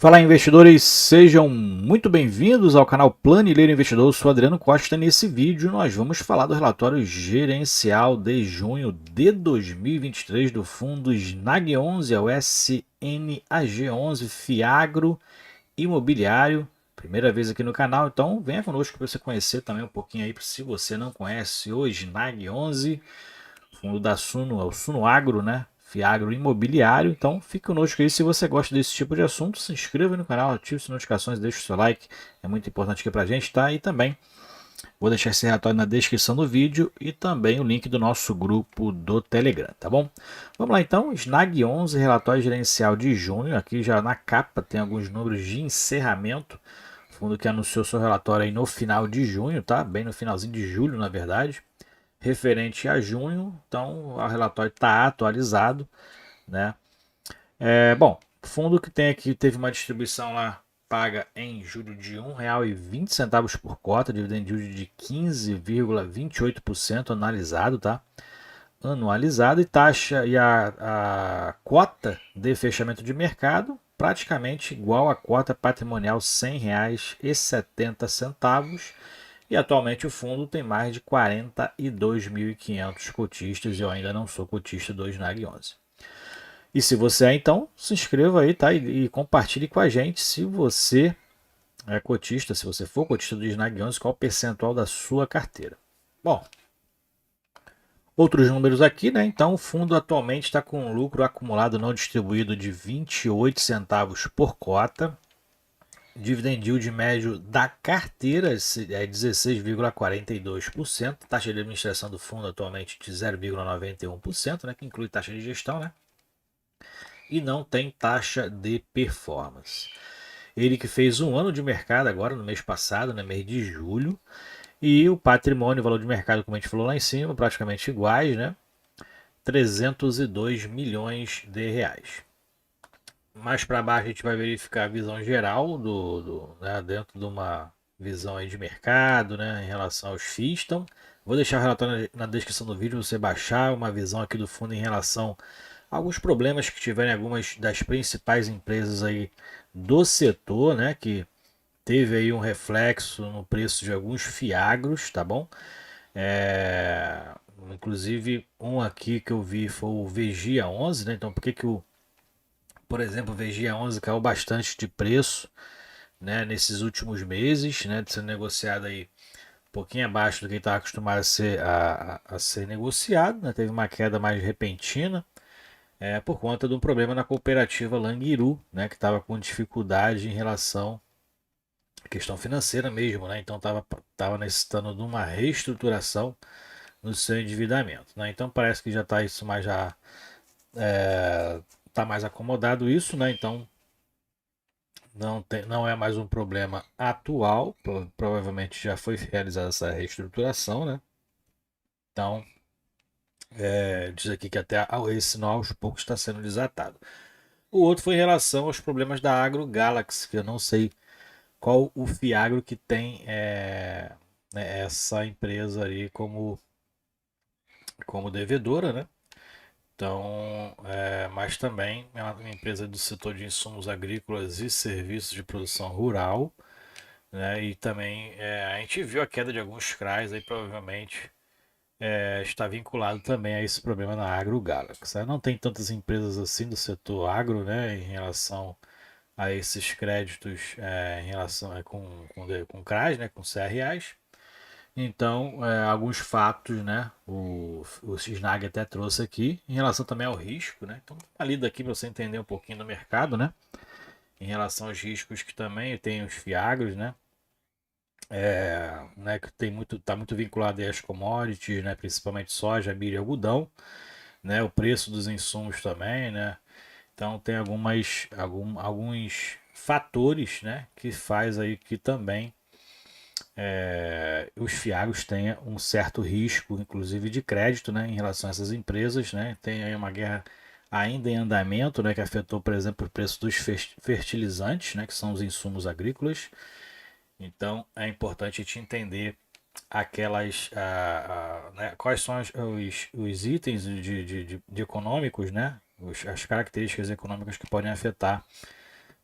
Fala, investidores, sejam muito bem-vindos ao canal Planileiro Investidor. Eu sou Adriano Costa e nesse vídeo nós vamos falar do relatório gerencial de junho de 2023 do fundo SNAG 11, é o SNAG 11 Fiagro Imobiliário. Primeira vez aqui no canal, então venha conosco para você conhecer também um pouquinho aí, se você não conhece o SNAG 11, fundo da Suno, é o Suno Agro, né? Fiagro Imobiliário. Então fique conosco aí. Se você gosta desse tipo de assunto, se inscreva no canal, ative as notificações, deixe o seu like. É muito importante aqui pra gente, tá? E também vou deixar esse relatório na descrição do vídeo e também o link do nosso grupo do Telegram, tá bom? Vamos lá então, SNAG 11, relatório gerencial de junho. Aqui já na capa tem alguns números de encerramento. O fundo que anunciou seu relatório aí no final de junho, tá? Bem no finalzinho de julho, na verdade, referente a junho, então o relatório está atualizado, né? Bom, fundo que tem aqui teve uma distribuição lá paga em julho de R$ 1,20 por cota, dividend yield de 15,28% analisado, tá? Anualizado e taxa e a cota de fechamento de mercado praticamente igual à cota patrimonial R$ 100,70. E atualmente o fundo tem mais de 42.500 cotistas e eu ainda não sou cotista do Snag 11. E se você é, então, se inscreva aí, tá? E compartilhe com a gente se você é cotista, se você for cotista do Snag 11, qual o percentual da sua carteira. Bom, outros números aqui, né? Então, o fundo atualmente está com um lucro acumulado não distribuído de 28 centavos por cota. Dividend yield médio da carteira é 16,42%. Taxa de administração do fundo atualmente de 0,91%, né, que inclui taxa de gestão, né? E não tem taxa de performance. Ele que fez um ano de mercado agora no mês passado, no mês de julho, e o patrimônio e o valor de mercado, como a gente falou lá em cima, praticamente iguais, né? 302 milhões de reais. Mais para baixo a gente vai verificar a visão geral né, dentro de uma visão aí de mercado, né, em relação aos FIIs. Então, vou deixar o relatório na descrição do vídeo, você baixar uma visão aqui do fundo em relação a alguns problemas que tiverem algumas das principais empresas aí do setor, né, que teve aí um reflexo no preço de alguns fiagros, tá bom? Inclusive um aqui que eu vi foi o Vigia 11, né? Então por que que por exemplo, o Vigia 11 caiu bastante de preço, né, nesses últimos meses, né, de ser negociado aí um pouquinho abaixo do que estava acostumado a ser negociado, né, teve uma queda mais repentina, por conta de um problema na cooperativa Langiru, né, que estava com dificuldade em relação à questão financeira mesmo, né, então estava necessitando de uma reestruturação no seu endividamento, né, então parece que já está isso mais já está mais acomodado isso, né, então não é mais um problema atual, provavelmente já foi realizada essa reestruturação, né? Então, diz aqui que até esse nó aos poucos está sendo desatado. O outro foi em relação aos problemas da Agro Galaxy, que eu não sei qual o Fiagro que tem né, essa empresa ali como devedora, né? Então, mas também é uma empresa do setor de insumos agrícolas e serviços de produção rural, né? E também a gente viu a queda de alguns CRAs aí, provavelmente está vinculado também a esse problema na Agro Galaxy, né? Não tem tantas empresas assim do setor agro, né, em relação a esses créditos em relação com CRAs, né, com CRAs. Então, alguns fatos, né, o Snag até trouxe aqui, em relação também ao risco, né? Então, uma lida aqui para você entender um pouquinho do mercado, né? Em relação aos riscos que também tem os fiagros, né, que tá muito vinculado aí às commodities, né, principalmente soja, milho e algodão, né, o preço dos insumos também, né, então tem alguns fatores, né, que faz aí que também os fiagros tenham um certo risco, inclusive de crédito, né, em relação a essas empresas, né, tem aí uma guerra ainda em andamento, né, que afetou, por exemplo, o preço dos fertilizantes, né, que são os insumos agrícolas. Então é importante te entender né, quais são os itens de econômicos, né? As características econômicas que podem afetar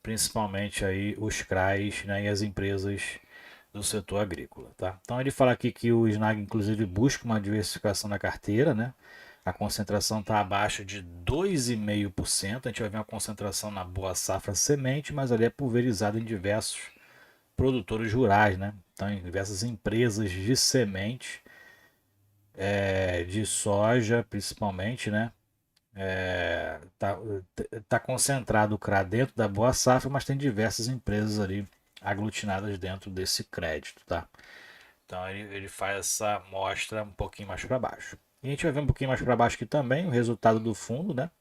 principalmente aí os CRAs, né, e as empresas do setor agrícola, tá? Então ele fala aqui que o Snag inclusive busca uma diversificação na carteira, né? A concentração está abaixo de 2,5%. A gente vai ver uma concentração na boa safra semente, mas ali é pulverizado em diversos produtores rurais, né? Então, em diversas empresas de semente, de soja principalmente, né? Tá concentrado o CRA dentro da boa safra, mas tem diversas empresas ali aglutinadas dentro desse crédito, tá? Então ele faz essa mostra um pouquinho mais para baixo. E a gente vai ver um pouquinho mais para baixo aqui também o resultado do fundo, né?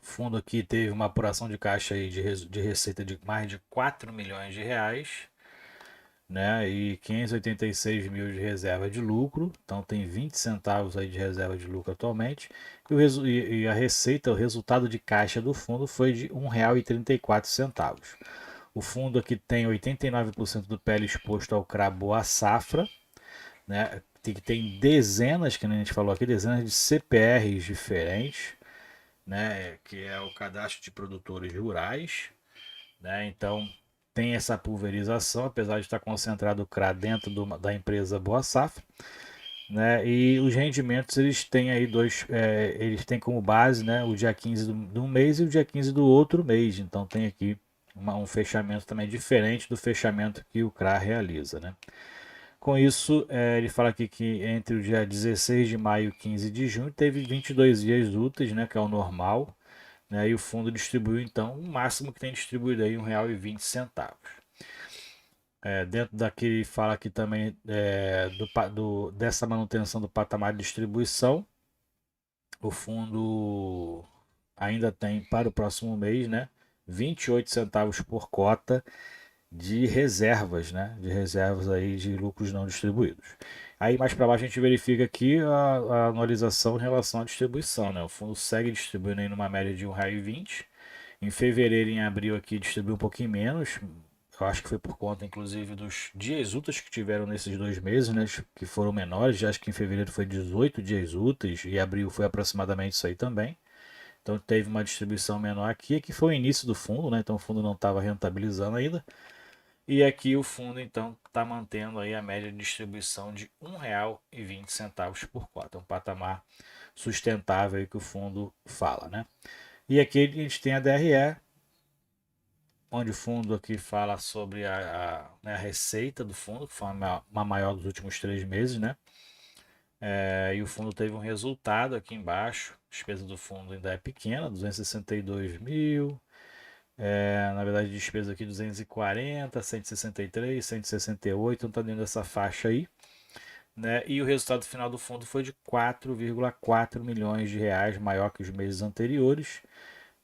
O fundo aqui teve uma apuração de caixa aí de receita de mais de 4 milhões de reais, né? E 586 mil de reserva de lucro. Então tem 20 centavos aí de reserva de lucro atualmente. E a receita, o resultado de caixa do fundo foi de R$ 1,34. O fundo aqui tem 89% do PL exposto ao CRA Boa Safra, né? Tem dezenas, que a gente falou aqui, dezenas de CPRs diferentes, né? Que é o cadastro de produtores rurais, né? Então tem essa pulverização, apesar de estar concentrado o CRA dentro da empresa Boa Safra, né? E os rendimentos eles têm aí eles têm como base, né, o dia 15 de um mês e o dia 15 do outro mês. Então tem aqui um fechamento também diferente do fechamento que o CRA realiza, né? Com isso, ele fala aqui que entre o dia 16 de maio e 15 de junho teve 22 dias úteis, né, que é o normal, né, e o fundo distribuiu então o máximo que tem distribuído aí R$ 1,20. Dentro daquele fala aqui também dessa manutenção do patamar de distribuição, o fundo ainda tem para o próximo mês, né, 28 centavos por cota de reservas, né? De reservas aí de lucros não distribuídos. Aí mais para baixo a gente verifica aqui a anualização em relação à distribuição, né? O fundo segue distribuindo aí numa média de R$ 1,20. Em fevereiro e em abril aqui distribuiu um pouquinho menos. Eu acho que foi por conta, inclusive, dos dias úteis que tiveram nesses 2 meses, né? Que foram menores. Já acho que em fevereiro foi 18 dias úteis e abril foi aproximadamente isso aí também. Então teve uma distribuição menor aqui, que foi o início do fundo, né? Então o fundo não estava rentabilizando ainda. E aqui o fundo então está mantendo aí a média de distribuição de R$ 1,20 por cota, um patamar sustentável aí que o fundo fala, né? E aqui a gente tem a DRE, onde o fundo aqui fala sobre né, a receita do fundo, que foi uma maior dos últimos 3 meses, né? E o fundo teve um resultado aqui embaixo, a despesa do fundo ainda é pequena, 262 mil, na verdade, despesa aqui 240, 163, 168, então está dentro dessa faixa aí. Né? E o resultado final do fundo foi de 4,4 milhões de reais, maior que os meses anteriores.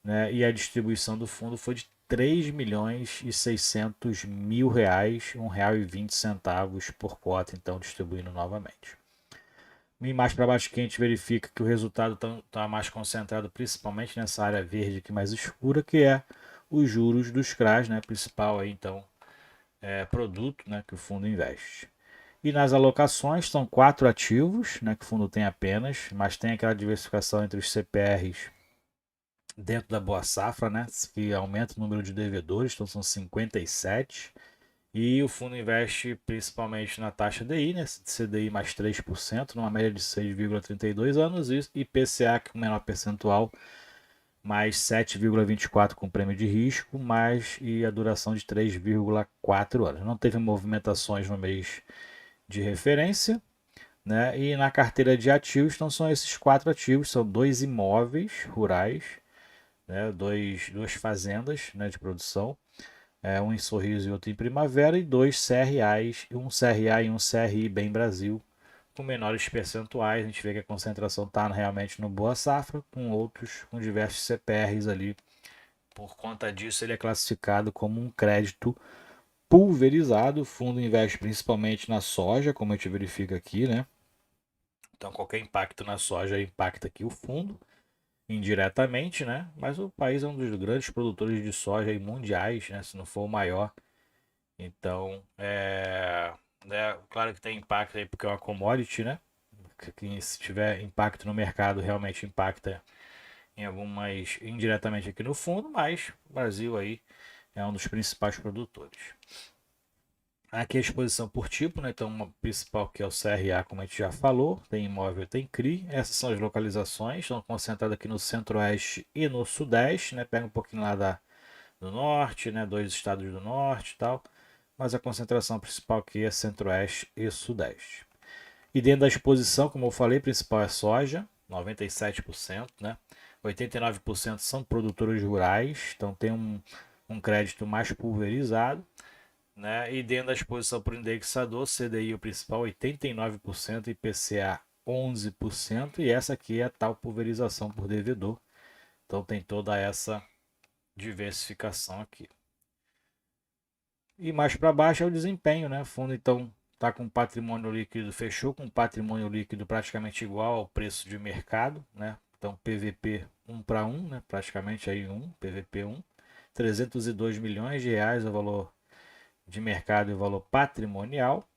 Né? E a distribuição do fundo foi de 3 milhões e 600 mil reais, R$ 1,20 por cota, então distribuindo novamente. E mais para baixo que a gente verifica que o resultado está mais concentrado principalmente nessa área verde aqui mais escura, que é os juros dos CRAs, né, principal aí, então, produto, né, que o fundo investe. E nas alocações são 4 ativos, né, que o fundo tem apenas, mas tem aquela diversificação entre os CPRs dentro da Boa Safra, né, que aumenta o número de devedores, então são 57. E o fundo investe principalmente na taxa DI, né, CDI mais 3%, numa média de 6,32 anos, e IPCA, que é o menor percentual, mais 7,24 com prêmio de risco, mais e a duração de 3,4 anos. Não teve movimentações no mês de referência, né? E na carteira de ativos, então são esses 4 ativos, são 2 imóveis rurais, né? Duas fazendas, né, de produção, um em Sorriso e outro em Primavera, e 2 CRAs, um CRA e um CRI Bem Brasil, com menores percentuais. A gente vê que a concentração está realmente no Boa Safra, com diversos CPRs ali. Por conta disso, ele é classificado como um crédito pulverizado. O fundo investe principalmente na soja, como a gente verifica aqui, né? Então, qualquer impacto na soja impacta aqui o fundo indiretamente, né? Mas o país é um dos grandes produtores de soja mundiais, né? Se não for o maior. Então, né? Claro que tem impacto aí porque é uma commodity, né? Que se tiver impacto no mercado, realmente impacta em algumas indiretamente aqui no fundo, mas o Brasil aí é um dos principais produtores. Aqui a exposição por tipo, né? Então, uma principal que é o CRA, como a gente já falou, tem imóvel, tem CRI. Essas são as localizações, estão concentradas aqui no centro-oeste e no sudeste, né? Pega um pouquinho lá do norte, né? Dois estados do norte e tal, mas a concentração principal aqui é centro-oeste e sudeste. E dentro da exposição, como eu falei, principal é soja, 97%, né? 89% são produtores rurais, então tem um crédito mais pulverizado, né? E dentro da exposição por indexador, CDI o principal 89%, IPCA 11%, e essa aqui é a tal pulverização por devedor. Então tem toda essa diversificação aqui. E mais para baixo é o desempenho, né? O fundo então está com patrimônio líquido, fechou com patrimônio líquido praticamente igual ao preço de mercado, né? Então PVP 1 para 1, né? Praticamente aí 1, PVP 1, 302 milhões de reais o valor de mercado e o valor patrimonial.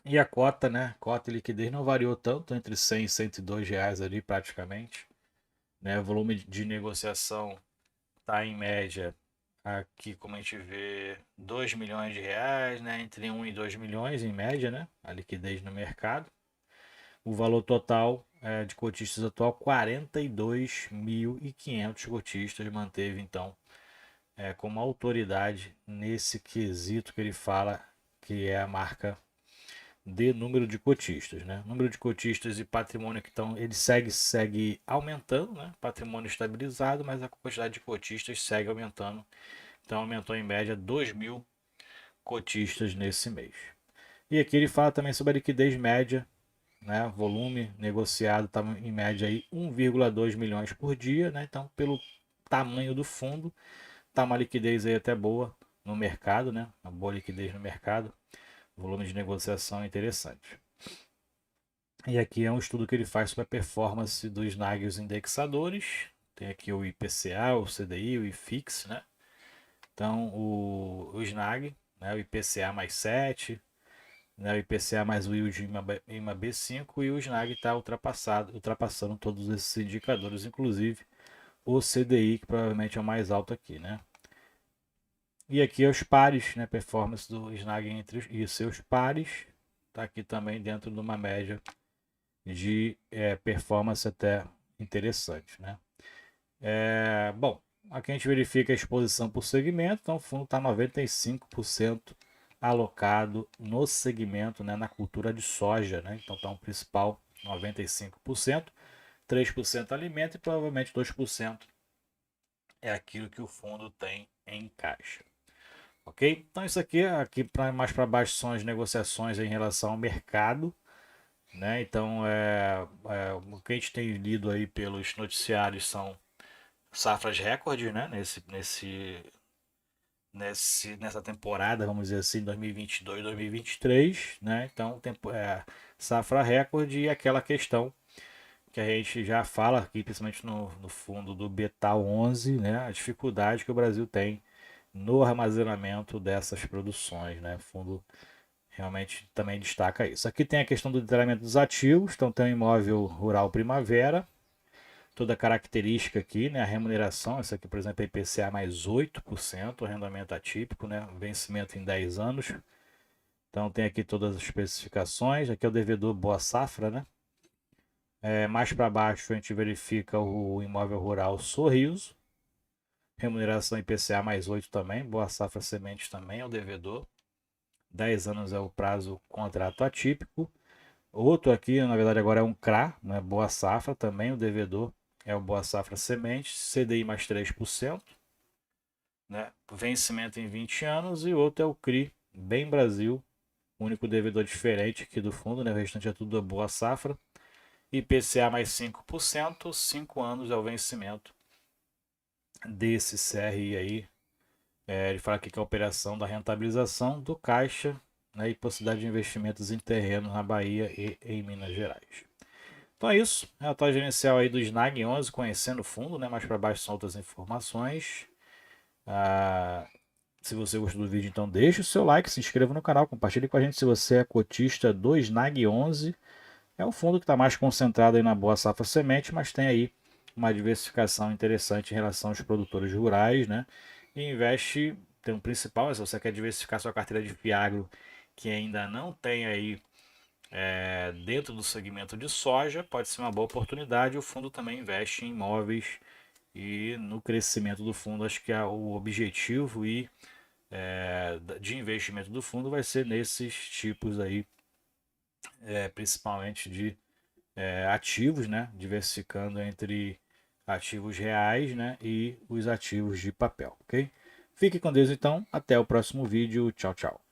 E a cota, né? Cota e liquidez não variou tanto, entre 100 e 102 reais ali praticamente, né? O volume de negociação está em média aqui, como a gente vê, 2 milhões de reais, né? Entre 1 e 2 milhões em média, né? A liquidez no mercado. O valor total de cotistas atual, 42.500 cotistas, manteve então como autoridade nesse quesito que ele fala que é a marca de número de cotistas, né? Número de cotistas e patrimônio que estão, ele segue aumentando, né? Patrimônio estabilizado, mas a quantidade de cotistas segue aumentando. Então aumentou em média 2.000 cotistas nesse mês. E aqui ele fala também sobre a liquidez média, né? Volume negociado está em média aí 1,2 milhões por dia, né? Então pelo tamanho do fundo, tá uma liquidez aí até boa no mercado, né? Uma boa liquidez no mercado, volume de negociação interessante. E aqui é um estudo que ele faz sobre a performance dos NAG os indexadores. Tem aqui o IPCA, o CDI, o IFIX, né? Então o SNAG, né? O IPCA mais 7, né? O IPCA mais o yield IMA B5 e o SNAG está ultrapassando todos esses indicadores, inclusive o CDI, que provavelmente é o mais alto aqui, né? E aqui é os pares, né? Performance do SNAG entre os seus pares. Está aqui também dentro de uma média de performance até interessante, né? Bom, aqui a gente verifica a exposição por segmento, então o fundo está 95% alocado no segmento, né, na cultura de soja, né? Então está um principal 95%, 3% alimento e provavelmente 2% é aquilo que o fundo tem em caixa. Ok? Então isso aqui mais para baixo são as negociações em relação ao mercado, né? Então o que a gente tem lido aí pelos noticiários são safras recordes, né? Nessa temporada, vamos dizer assim, 2022, 2023, né? Então safra recorde e aquela questão que a gente já fala aqui, principalmente no fundo do Betal 11, né? A dificuldade que o Brasil tem no armazenamento dessas produções, né? O fundo realmente também destaca isso. Aqui tem a questão do detalhamento dos ativos, então tem o imóvel rural Primavera, toda a característica aqui, né? A remuneração, essa aqui, por exemplo, é IPCA mais 8%, arrendamento atípico, né? Vencimento em 10 anos. Então tem aqui todas as especificações. Aqui é o devedor Boa Safra, né? Mais para baixo a gente verifica o imóvel rural Sorriso. Remuneração IPCA mais 8 também. Boa Safra Sementes também é o devedor. 10 anos é o prazo contrato atípico. Outro aqui, na verdade, agora é um CRA, né? Boa Safra também, o devedor é o Boa Safra Sementes, CDI mais 3%, né? Vencimento em 20 anos, e outro é o CRI, Bem Brasil, único devedor diferente aqui do fundo, né? O restante é tudo Boa Safra, IPCA mais 5%, 5 anos é o vencimento desse CRI aí. Ele fala aqui que é a operação da rentabilização do caixa, né? E possibilidade de investimentos em terrenos na Bahia e em Minas Gerais. Então é isso, é a atual gerencial aí do SNAG 11, conhecendo o fundo, né? Mais para baixo são outras informações. Se você gostou do vídeo, então deixa o seu like, se inscreva no canal, compartilhe com a gente se você é cotista do SNAG 11. É um fundo que está mais concentrado aí na Boa Safra Semente, mas tem aí uma diversificação interessante em relação aos produtores rurais, né? E investe, tem um principal, se você quer diversificar sua carteira de FIAGRO, que ainda não tem aí dentro do segmento de soja, pode ser uma boa oportunidade. O fundo também investe em imóveis e no crescimento do fundo, acho que o objetivo de investimento do fundo vai ser nesses tipos aí, principalmente de ativos, né? Diversificando entre ativos reais, né? E os ativos de papel, ok? Fique com Deus então, até o próximo vídeo, tchau, tchau.